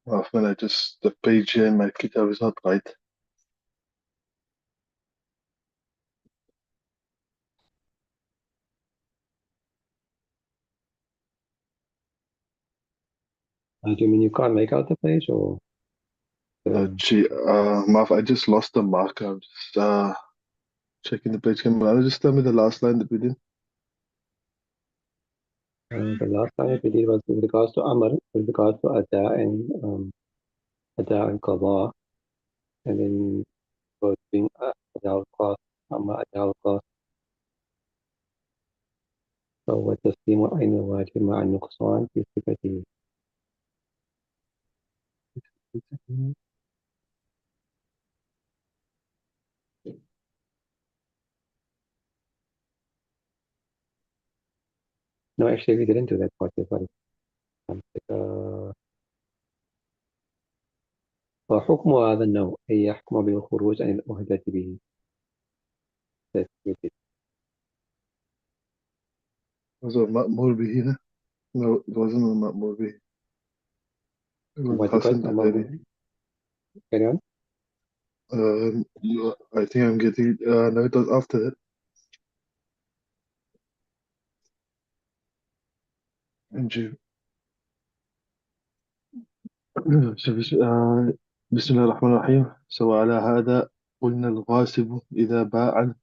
Often I just, the page here in my kitab is not right. Do you mean you can't make out the page or Maaf, I just lost the marker. I'm just checking the page. Can Moulana just tell me the last line that we did? the last time that we did was with regards to Amr, with regards to Ada and Qadha, and then was being Ada al-Qas, Amr Ada al-Qas. فهو تسليم عين الواجب مع النقصان في صفته. No, actually we didn't do that part. Sorry. وحكم هذا النوع أن يحكم بالخروج عن الأهدة به. Was it Ma'mur bihi? Na? No, it wasn't Ma'mur bihi. It was What it was, Hassan al-Bari. carry on. No, I think I'm getting, no, it was after that. نجيب. بسم الله الرحمن الرحيم. وعلى هذا قلنا الغاصب إذا باع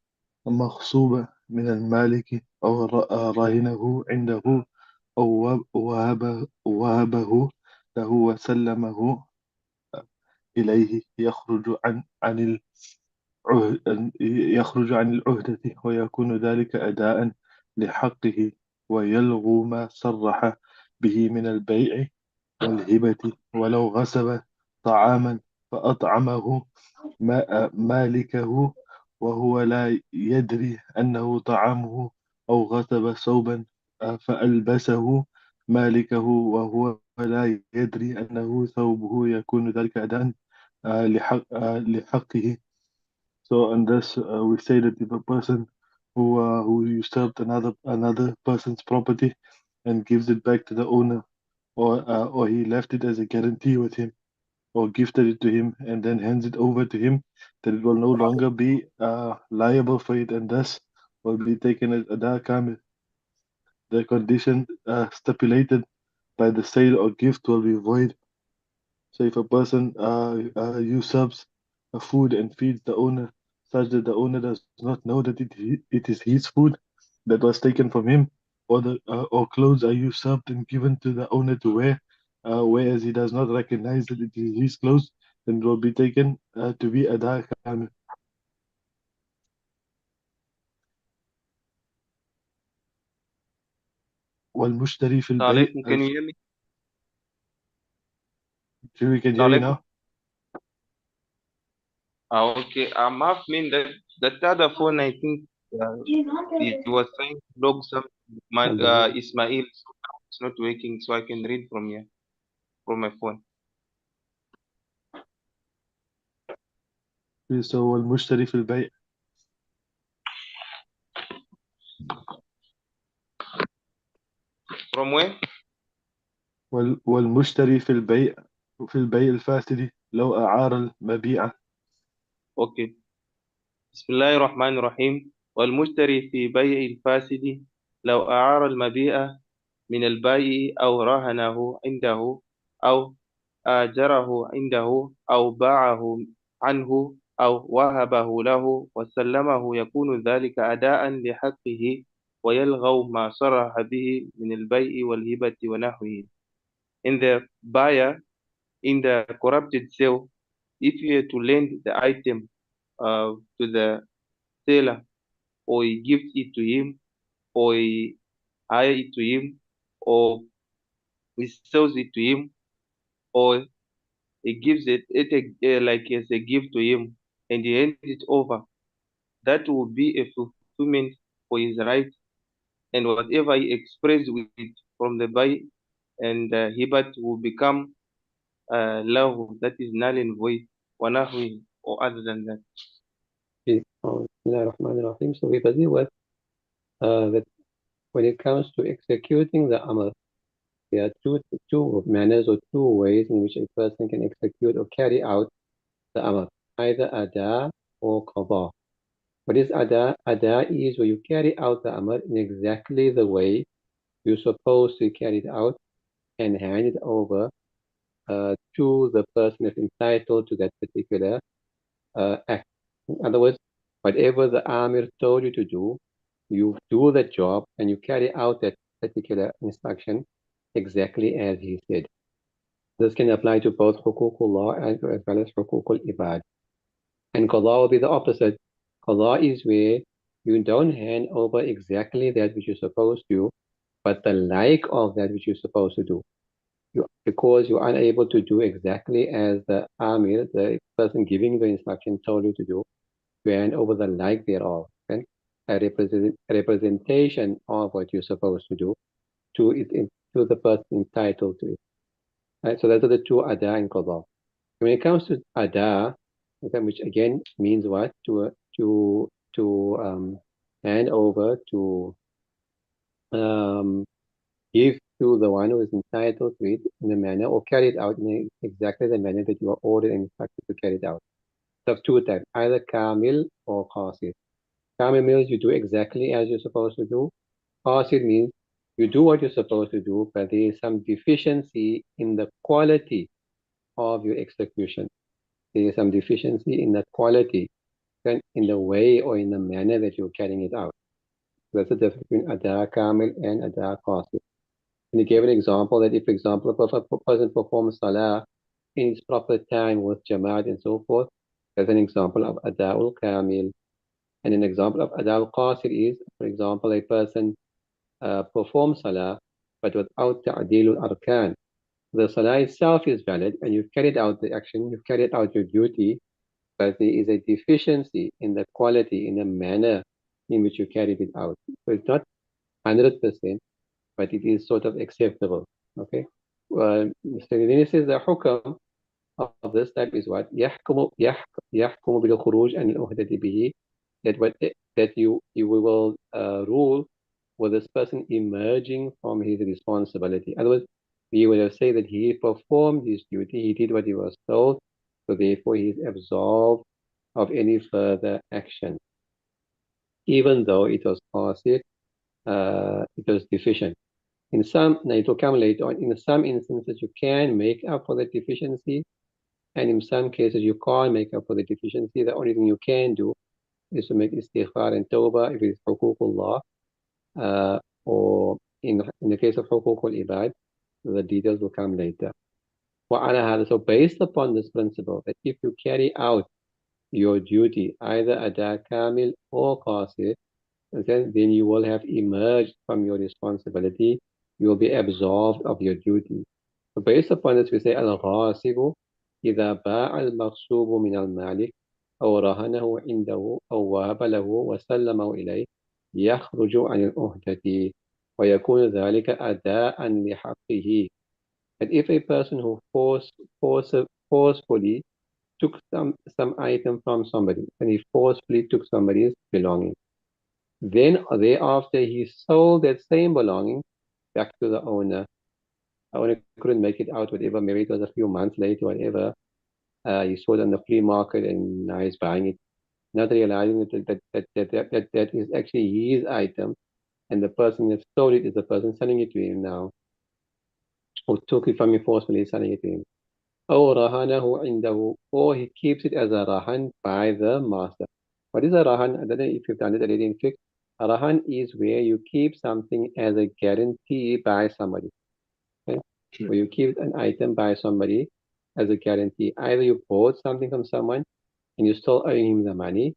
المغصوب من المالك أو رهنه عنده أو وهبه له وسلمه إليه يخرج عن العهدة ويكون ذلك أداء لحقه ويلغو ما صرح به من البيع والهبة ولو غصب طعاما فأطعمه مالكه وهو لا يدري أنه طعامه أو غصب ثوبا فألبسه مالكه وهو لا يدري أنه ثوبه يكون ذلك أداء لحقه. So unless we say that if a person who usurped another person's property and gives it back to the owner, or he left it as a guarantee with him, or gifted it to him and then hands it over to him, that it will no longer be liable for it and thus will be taken as ada kamil. The condition stipulated by the sale or gift will be void. So if a person usurps a food and feeds the owner such that the owner does not know that it is his food that was taken from him, or clothes are usurped and given to the owner to wear, whereas he does not recognize that it is his clothes, then it will be taken to be ada kamil. والمشتري في البيع Assalamualaikum, can you hear me? we can hear you Assalamualaikum. now. Okay. Maaf mean that other phone, I think he was trying to log some Ismail, so now it's not working, so I can read from here, from my phone. So والمشتري في البيع From where? والمشتري في البيع الفاسد لو أعار المبيع. Okay. بسم الله الرحمن الرحيم. والمشتري في بيع الفاسد لو أعار المبيع من البائع أو رهنه عنده أو آجره عنده أو باعه عنه أو وهبه له وسلمه يكون ذلك أداء لحقه ويلغو ما صرح به من البيع والهبة ونحوه. In the buyer, in the corrupted sale, if you are to lend the item to the seller, or he gives it to him, or he hire it to him, or he sells it to him, or he gives it like as a gift to him, and he hands it over. That will be a fulfillment for his right, and whatever he expressed with it from the buy and hibat will become lahu, that is null and void, wanahwi, or other than that. So we believe that when it comes to executing the Amr, there are two manners or two ways in which a person can execute or carry out the amr, either ada or qada. What is ada? Ada is where you carry out the amr in exactly the way you're supposed to carry it out and hand it over to the person that's entitled to that particular act. In other words, whatever the Amir told you to do, you do the job and you carry out that particular instruction exactly as he said. This can apply to both huququllah as well as huququl ibad. And qada will be the opposite. Qada is where you don't hand over exactly that which you're supposed to, but the like of that which you're supposed to do. Because you're unable to do exactly as the Amir, the person giving the instruction, told you to do, you hand over the like thereof, and a representation of what you're supposed to do to it to the person entitled to it. Right? So those are the two ada and qada. When it comes to ada, which again means what? To hand over, to um, give to the one who is entitled to it in a manner or carry it out in exactly the manner that you are ordered and instructed to carry it out. So two types, either kamil or qasid. Kamil means you do exactly as you're supposed to do. Qasid means you do what you're supposed to do, but there is some deficiency in the quality of your execution. There is some deficiency in the quality, and in the way or in the manner that you're carrying it out. That's the difference between ada kamil and ada qasid. And he gave an example that if, for example, a person performs salah in its proper time with jamaat and so forth, that's an example of ada'ul kamil. And an example of ada'ul qasir is, for example, a person performs salah, but without ta'dilul arkan. The salah itself is valid, and you've carried out the action, you've carried out your duty, but there is a deficiency in the quality, in the manner in which you carried it out. So it's not 100%, but it is sort of acceptable. Okay. So then he says the hukam of this type is what? يحكم بالخروج عن العهدة به, that you will rule with this person emerging from his responsibility. In other words, we would have said that he performed his duty, he did what he was told, so therefore he is absolved of any further action, even though it was qasid, it was deficient. In some, now it will come later on, in some instances you can make up for the deficiency, and in some cases you can't make up for the deficiency. The only thing you can do is to make istighfar and tawbah if it's huququllah, or in the case of huququl ibad, the details will come later. So based upon this principle, that if you carry out your duty, either ada kamil or qasir, then you will have emerged from your responsibility. You will be absolved of your duty. So based upon this, we say al-ghasibu إذا باع المغصوب من المالك أو رهنه عنده أو وهب له وسلمه إليه يخرج عن العهدة ويكون ذلك أداء لحقه. And if a person who forcefully took some item from somebody, and he forcefully took somebody's belonging, then thereafter he sold that same belonging back to the owner. The owner couldn't make it out, whatever, maybe it was a few months later, whatever. He saw it on the flea market and now he's buying it, not realizing that is actually his item, and the person that stole it is the person selling it to him now, or took it from him forcefully, selling it to him. أو رهنه عنده, or he keeps it as a rahan by the master. What is a rahan? I don't know if you've done it already in fiqh. A rahan is where you keep something as a guarantee by somebody. Okay? Where you keep an item by somebody as a guarantee. Either you bought something from someone and you're still owing him the money,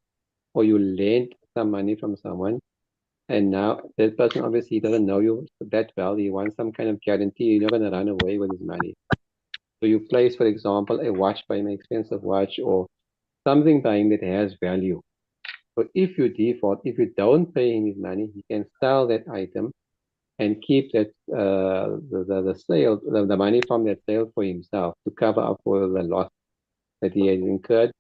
or you lent some money from someone, and now that person obviously doesn't know you that well. He wants some kind of guarantee you're not going to run away with his money. So you place, for example, a watch by him, an expensive watch, or something by him that has value. So if you default, if you don't pay him his money, he can sell that item and keep that the sale, the money from that sale for himself to cover up for the loss that he has incurred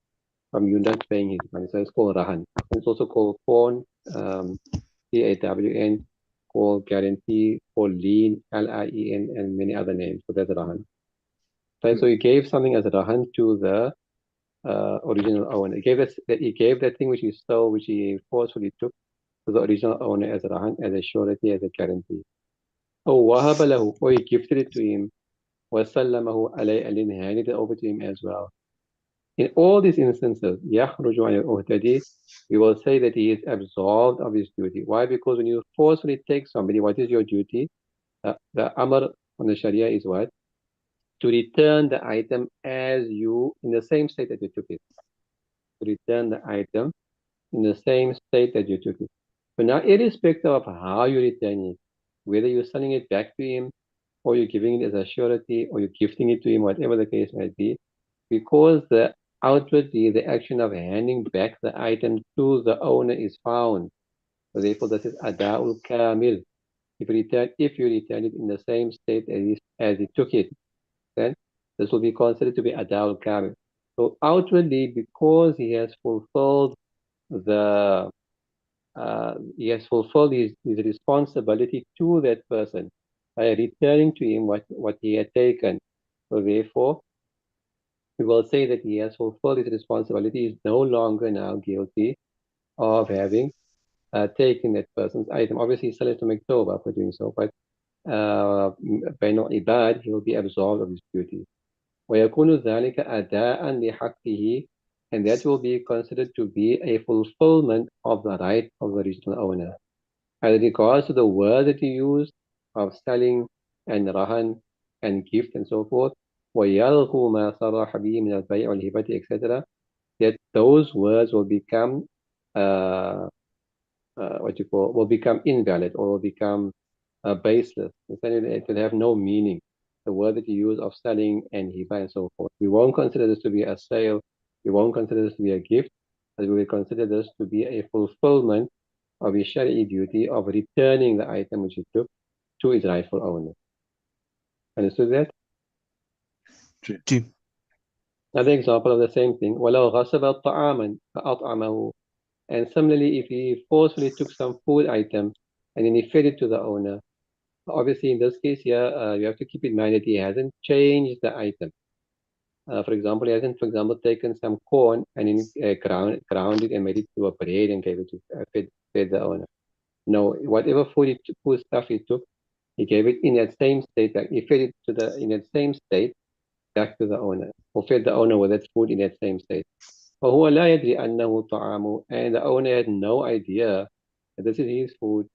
from you not paying his money. So it's called rahan. It's also called pawn, PAWN, called guarantee or lien, L-I-E-N, and many other names. So that's rahan. Right? So he gave something as a rahan to the original owner. He gave that thing which he stole, which he forcefully took to the original owner as a rahan, as a surety, as a guarantee. Or wahaba lahu, or he gifted it to him, wasallamahu alayhi, and then handed it over to him as well. In all these instances, يخرج عن الْمُهْتَدِي, we will say that he is absolved of his duty. Why? Because when you forcefully take somebody, what is your duty? The amr on the Sharia is what? To return the item as you, in the same state that you took it. To return the item in the same state that you took it. But now, irrespective of how you return it, whether you're selling it back to him, or you're giving it as a surety, or you're gifting it to him, whatever the case might be, because outwardly the action of handing back the item to the owner is found. So therefore, this is ada'ul kamil. If you return it in the same state as he took it, then this will be considered to be ada'ul kamil. So outwardly, because he has fulfilled his responsibility to that person by returning to him what he had taken. So therefore, we will say that he has fulfilled his responsibility. He is no longer now guilty of having taken that person's item. Obviously, he still has to make tawbah for doing so, but by no ibad, he will be absolved of his duty. ويكون ذلك أداء لحقه, and that will be considered to be a fulfillment of the right of the original owner. As regards to the word that he used of selling and rahan and gift and so forth, ويلغو ما صرح به من البيع والهبة, etc., that those words will become will become invalid, or will become baseless. It will have no meaning. The word that you use of selling and hiba and so forth. We won't consider this to be a sale. We won't consider this to be a gift, but we will consider this to be a fulfillment of his shari'i duty of returning the item which he took to its rightful owner. Understood that? Ji. Another example of the same thing. وَلَوْ غَصَبَ طَعَامًا فَأَطْعَمَهُ. And similarly, if he forcefully took some food item and then he fed it to the owner, obviously in this case here, you have to keep in mind that he hasn't changed the item. For example, he hasn't, taken some corn and then ground it and made it to a bread and gave it to fed the owner. No, whatever food stuff he took, he gave it in that same state. Like he fed it in that same state back to the owner, or fed the owner with that food in that same state. وهو لا يدري أنه طعامه, and the owner had no idea that this is his food.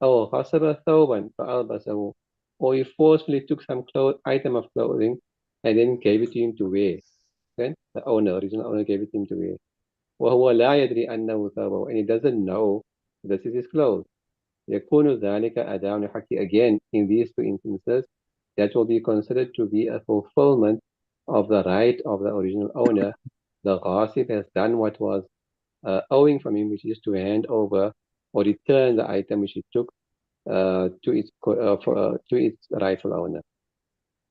أو غصب ثوبا فألبسه, or he forcefully took some item of clothing and then gave it to him to wear. Then the original owner gave it to him to wear. وهو لا يدري أنه ثوبه, and he doesn't know this is his clothes. يكون ذلك أداء لحقه. Again, in these two instances, that will be considered to be a fulfillment of the right of the original owner. The ghasib has done what was owing from him, which is to hand over or return the item which he took to its rightful owner.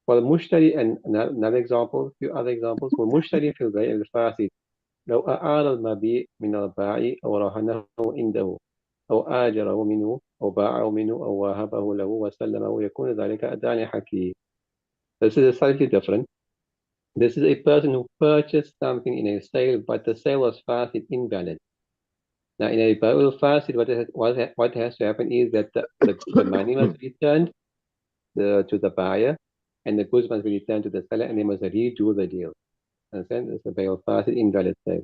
والمشتري, and another example, few other examples. والمشتري في البيع الفاسد لو أعار المبيع من البائع أو رهنه عنده أو آجره منه أو باعه منه أو وهبه له وسلمه يكون ذلك أداء لحقه. This is slightly different. This is a person who purchased something in a sale, but the sale was fasid, invalid. Now, in a bai'ul fasid, what has to happen is that the money must be returned to the buyer, and the goods must be returned to the seller, and they must redo the deal. Understand? It's a bai'ul fasid, invalid sale.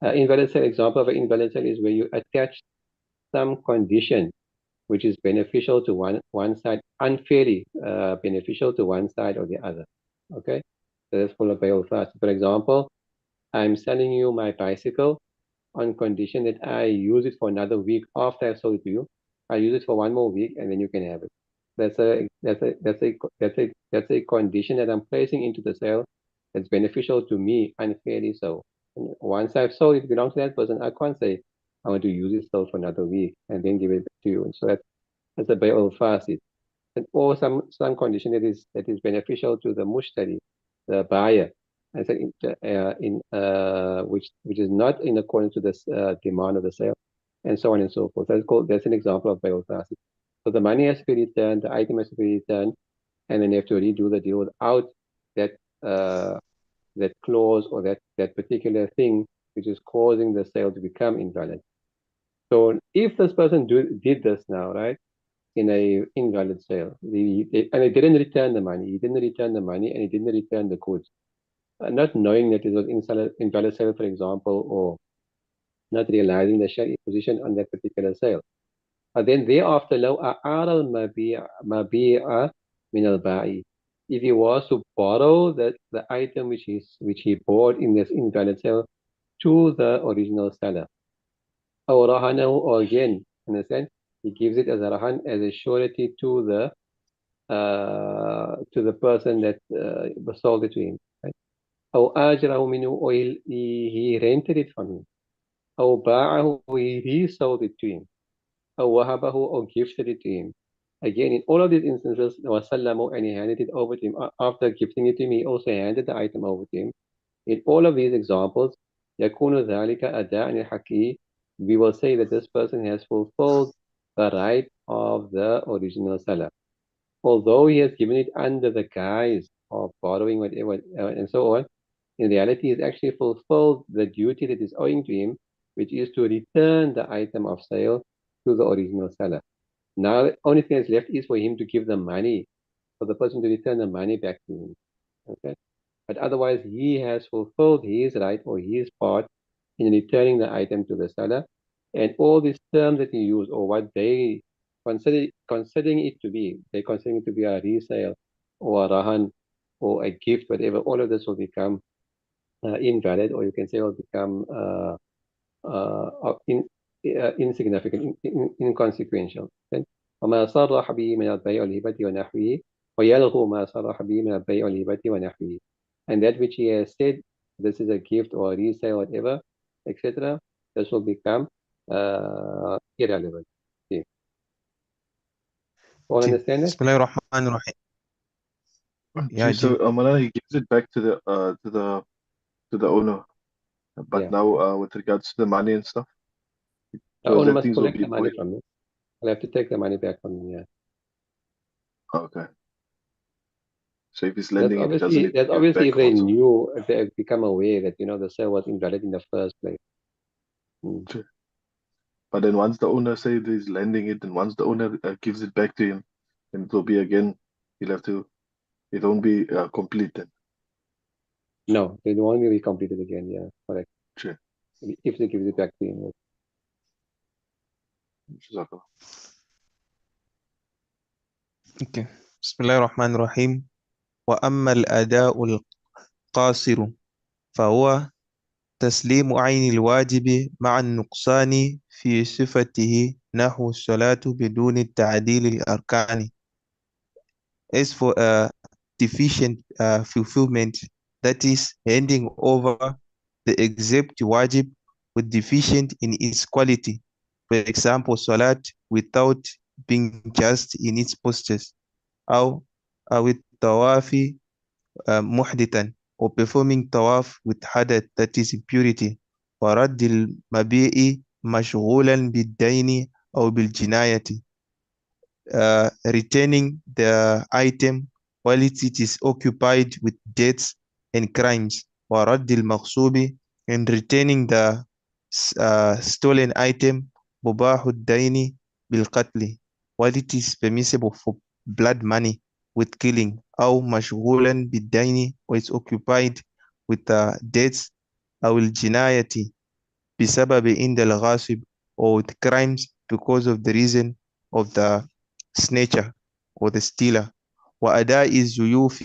Invalid sale, example of an invalid sale is where you attach some condition which is beneficial to one side, unfairly beneficial to one side or the other. Okay? So that's called a bai'ul fasid. For example, I'm selling you my bicycle on condition that I use it for another week after I've sold it to you. I use it for one more week and then you can have it. That's a condition that I'm placing into the sale that's beneficial to me, unfairly so. And once I've sold it, belongs to that person, I can't say I want to use it still for another week and then give it to you. And so that's a bai'ul fasid. And or some condition that is beneficial to the mushtari, the buyer, and which is not in accordance to the demand of the sale, and so on and so forth. That's an example of bai'ul fasid. So the money has to be returned, the item has to be returned, and then you have to redo the deal without that that clause or that particular thing which is causing the sale to become invalid. So if this person did this now, right, in a invalid sale, and he didn't return the money, and he didn't return the goods, not knowing that it was invalid sale, for example, or not realizing the Shari'i position on that particular sale. And then thereafter, لو أعار المبيع من البائع, if he was to borrow the item which he bought in this invalid sale to the original seller, أو رهنه, or again, understand, he gives it as a rahan, as a surety to the person that sold it to him, right? أو آجره منه, or he rented it from him. أو باعه, he resold it to him. أو وهبه, or gifted it to him. Again, in all of these instances, وسلمه, and he handed it over to him. After gifting it to him, he also handed the item over to him. In all of these examples, يكون ذلك أداء حقيقي. We will say that this person has fulfilled the right of the original seller. Although he has given it under the guise of borrowing whatever and so on, in reality, he's actually fulfilled the duty that is owing to him, which is to return the item of sale to the original seller. Now, the only thing that's left is for him to give the money, for the person to return the money back to him. Okay? But otherwise, he has fulfilled his right or his part in returning the item to the seller. And all these terms that he used, or what they considering it to be, they considering it to be a resale or a rahan or a gift, whatever, all of this will become invalid, or you can say will become insignificant, inconsequential. وما صرح به من البيع والهبة ونحوه ويلغو ما صرح به من البيع والهبة ونحوه. And that which he has said, this is a gift or a resale, whatever, etc., this will become irrelevant. Okay. All understand that? بسم الله الرحمن الرحيم. Yeah, So Jim. Moulana, he gives it back to the owner, but Yeah. now with regards to the money and stuff, The those owner that must things will collect be the money void. from me. I'll have to take the money back from me. Yeah. Okay. So if he's lending it, he doesn't need That's to give it obviously back if they also. knew, if they have become aware that the sale was invalid in the first place. Sure. But then once the owner says he's lending it, and once the owner gives it back to him, then it will be again, he'll have to, it won't be complete then. No, they won't be completed again. Yeah, correct. Sure. If they give it back to him. Jazakallah. Okay. بسم الله الرحمن الرحيم. وأما الأداء القاصر فهو تسليم عين الواجب مع النقصان في صفته نحو الصلاة بدون تعديل الأركان. As for deficient fulfillment, that is handing over the exact wajib with deficient in its quality. For example, salat without being just in its postures, or with tawafi muhdithan, or performing tawaf with hadath, that is impurity. ورد المبيء مشغولا بالدين أو بالجناية, retaining the item while it is occupied with debts and crimes. ورد المغصوب, and retaining the stolen item مباح الدين بالقتل, while it is permissible for blood money with killing. أو مشغولا بالدين, or is occupied with debts. أو الجناية بسبب عند الغاصب, or with crimes because of the reason of the snatcher or the stealer. وأداء الزيوف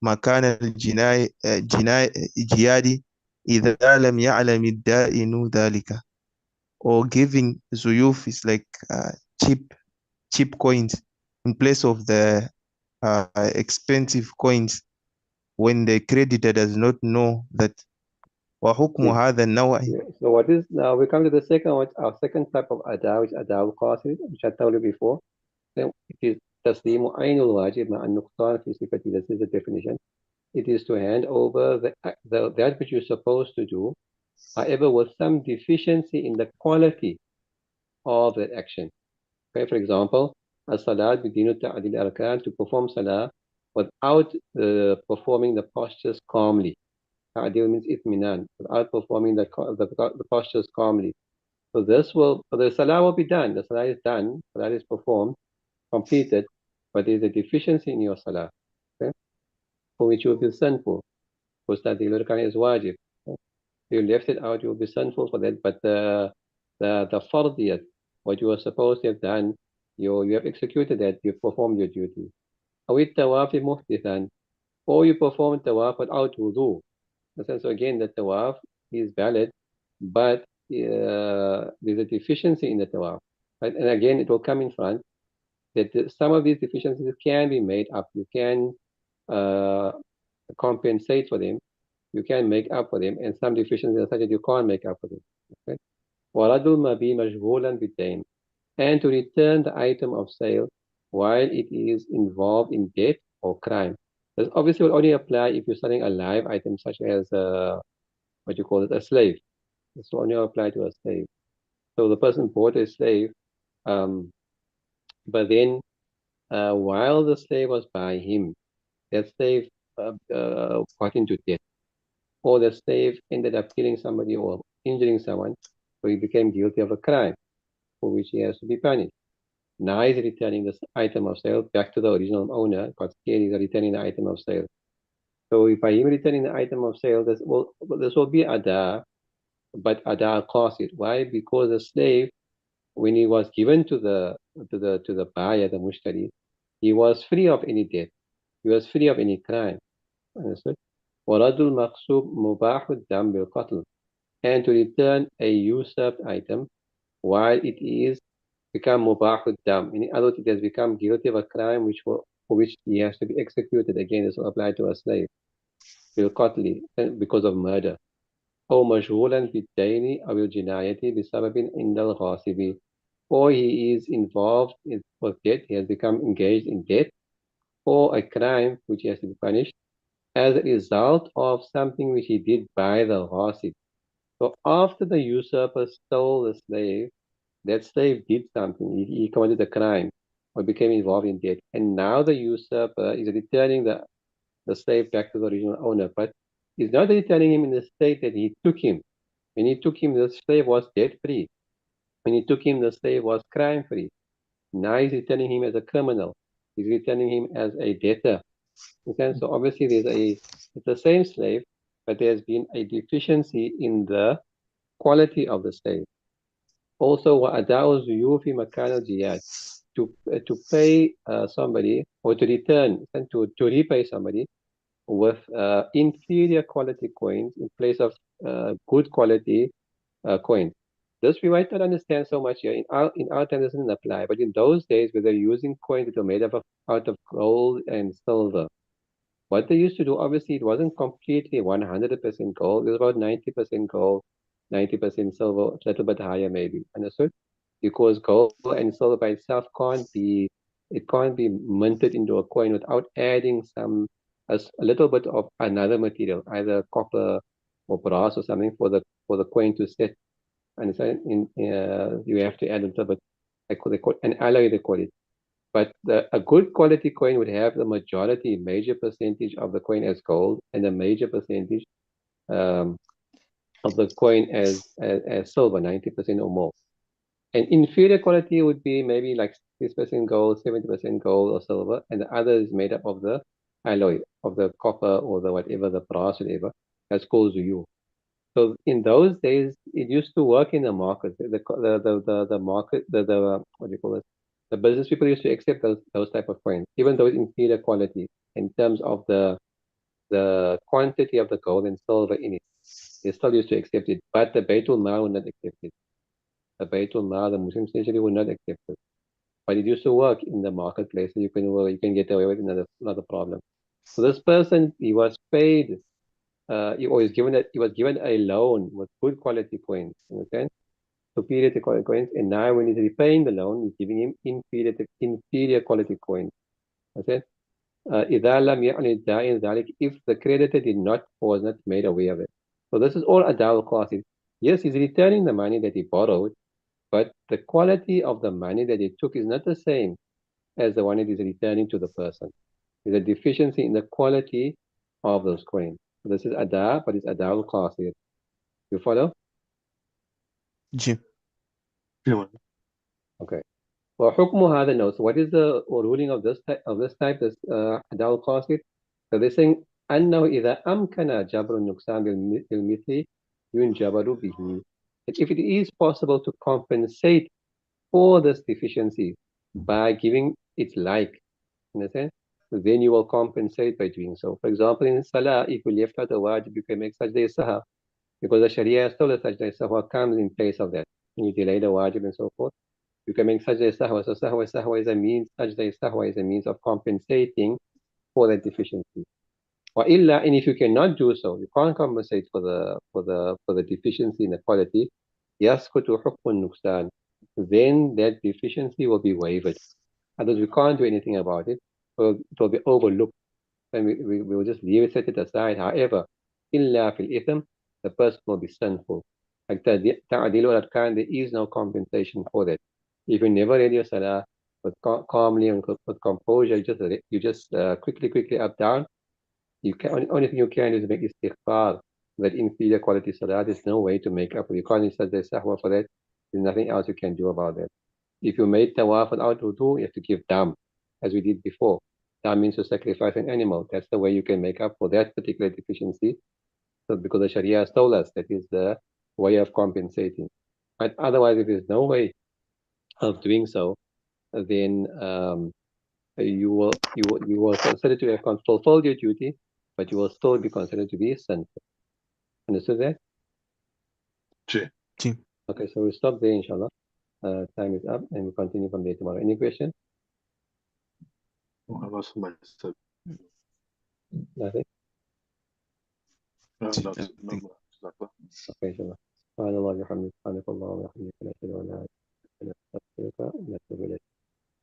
مكان الجياد إذا لم يعلم الدائن ذلك. Or giving zuyuf is like cheap coins in place of the expensive coins when the creditor does not know that. وحكم Yeah. هذا النوع. So what is now? We come to the second one, our second type of ada, which ada al-qasid, which I told you before. Then it is taslimu ainul wajib ma'an nuqsan fi sifati. This is the definition. It is to hand over that which you're supposed to do, however, with some deficiency in the quality of that action. Okay, for example, As-salat bidinu ta'adil arkan, to perform salah without performing the postures calmly. Ta'adil means itminan, without performing the postures calmly. So the salah will be done. The salah is done. Salah is performed, completed, but there is a deficiency in your salah, okay, for which you will be sinful. Because that the arkan is wajib. Okay? You left it out, you will be sinful for that. But the fardiyat, what you were supposed to have done, you have executed that. You performed your duty. أو التواف محدثا, or you perform tawaf without wudu. So again, the tawaf is valid, but there's a deficiency in the tawaf. Right? And again, it will come in front that some of these deficiencies can be made up. You can compensate for them. You can make up for them, and some deficiencies are such that you can't make up for them. Okay? وَرَدُّ الْمَبِي مَشْغُولًا بِالدَّيْنِ, and to return the item of sale while it is involved in debt or crime. This obviously will only apply if you're selling a live item such as what you call it, a slave. This will only apply to a slave. So the person bought a slave, but then while the slave was by him, that slave got into debt, or the slave ended up killing somebody or injuring someone, so he became guilty of a crime for which he has to be punished. Now he's returning this item of sale back to the original owner, because here he's returning the item of sale. So by him returning the item of sale, this will be ada, but ada qasid. Why? Because the slave, when he was given to the buyer, the mushtari, he was free of any debt. He was free of any crime. Understood? وَرَدُّ الْمَقْسُوبِ مُبَاحُ الدَّمِ بِالْقَتْلِ, and to return a usurped item while it is become mubahud dam. In other words, it has become guilty of a crime for which he has to be executed. Again, this will apply to a slave. بالقتل, because of murder. أو مشغولا بالدين أو الجناية بسبب عند الغاصب, or he is involved with debt, he has become engaged in debt, or a crime which he has to be punished as a result of something which he did by the ghasib. So after the usurper stole the slave, that slave did something. He committed a crime or became involved in debt. And now the usurper is returning the slave back to the original owner. But he's not returning him in the state that he took him. When he took him, the slave was debt-free. When he took him, the slave was crime-free. Now he's returning him as a criminal. He's returning him as a debtor. Okay? So obviously it's the same slave, but there's been a deficiency in the quality of the slave. Also, وَأَدَاءُ الزُّيُوفِ مَكَانَ الْجِيَادِ, to pay somebody, or to return and to repay somebody with inferior quality coins in place of good quality coins. This we might not understand so much here. In our time, this doesn't apply. But in those days, where they're using coins that were made out of gold and silver, what they used to do, obviously, it wasn't completely 100% gold. It was about 90% gold, 90% silver, a little bit higher maybe. Understood? Because gold and silver by itself can't be minted into a coin without adding a little bit of another material, either copper or brass or something for the coin to set. Understand? You have to add a little bit, they call it an alloy, they call it. But a good quality coin would have the major percentage of the coin as gold, and a major percentage of the coin as silver, 90% or more. And inferior quality would be maybe like 6% gold, 70% gold or silver, and the other is made up of the alloy, of the copper or the whatever, the brass, whatever. That's called zuyu. So in those days, it used to work in the market. The market, what do you call it? The business people used to accept those type of coins, even though it's inferior quality in terms of the quantity of the gold and silver in it. They still used to accept it, but the Baitul Mal would not accept it. The Baitul Mal, the Muslims essentially would not accept it. But it used to work in the marketplace, so you can get away with another problem. So this person, he was paid, he was given a loan with good quality coins, understand? Superior to quality coins, and now when he's repaying the loan, he's giving him inferior quality coins. Okay? إذا لم يعن الدائن ذلك, if the creditor did not or was not made aware of it. So this is all adal qasid. Yes, he's returning the money that he borrowed, but the quality of the money that he took is not the same. as the one it is returning to the person. There's a deficiency in the quality of those coins. So this is ada, but it's ada al-qasid. You follow? جي Yeah, Okay. وحكم هذا النوع. So what is the ruling of this type, this ada al-qasid? So they're saying أنه إذا أمكن جبر النقصان بالمثل ينجبر به. If it is possible to compensate for this deficiency by giving its like, understand? Then you will compensate by doing so. For example, in Salah, if you left out a wajib, you can make sajda sahwa, because the Sharia has told us sajda sahwa comes in place of that. When you delay the wajib and so forth, you can make sajda sahwa. So sahwa is a means, sajda sahwa is a means of compensating for that deficiency. And if you cannot do so, you can't compensate for the deficiency in the quality, يسقط حكم النقصان. Then that deficiency will be waived. Otherwise, we can't do anything about it. It will be overlooked, and we will just leave it, set it aside. However, إلا في الإثم, the person will be sinful. Like تعديل الأركان, there is no compensation for that. If you never read your salah with calmly and with composure, you just quickly up down. You can only thing you can do is make istighfar. That inferior quality salah, there's no way to make up. You can't say sahwa for that. There's nothing else you can do about that. If you made tawaf without wudu, you have to give dam, as we did before. Dam means to sacrifice an animal. That's the way you can make up for that particular deficiency. So because the Sharia has told us that is the way of compensating. But otherwise, if there's no way of doing so, then you will consider to have fulfilled your duty, but you will still be considered to be sinful. Understood that? Jay. جي Okay, so we'll stop there, inshallah. Time is up, and we'll continue from there tomorrow. Any question? I lost myself. Nothing? No, جي that's no more. Okay, inshallah. سبحان الله وبحمده سبحانك اللهم وبحمدك نشهد أن لا إله إلا أنت نستغفرك ونتوب إليك.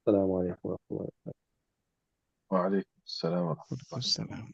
السلام عليكم ورحمة الله وبركاته. وعليكم السلام ورحمة الله. السلام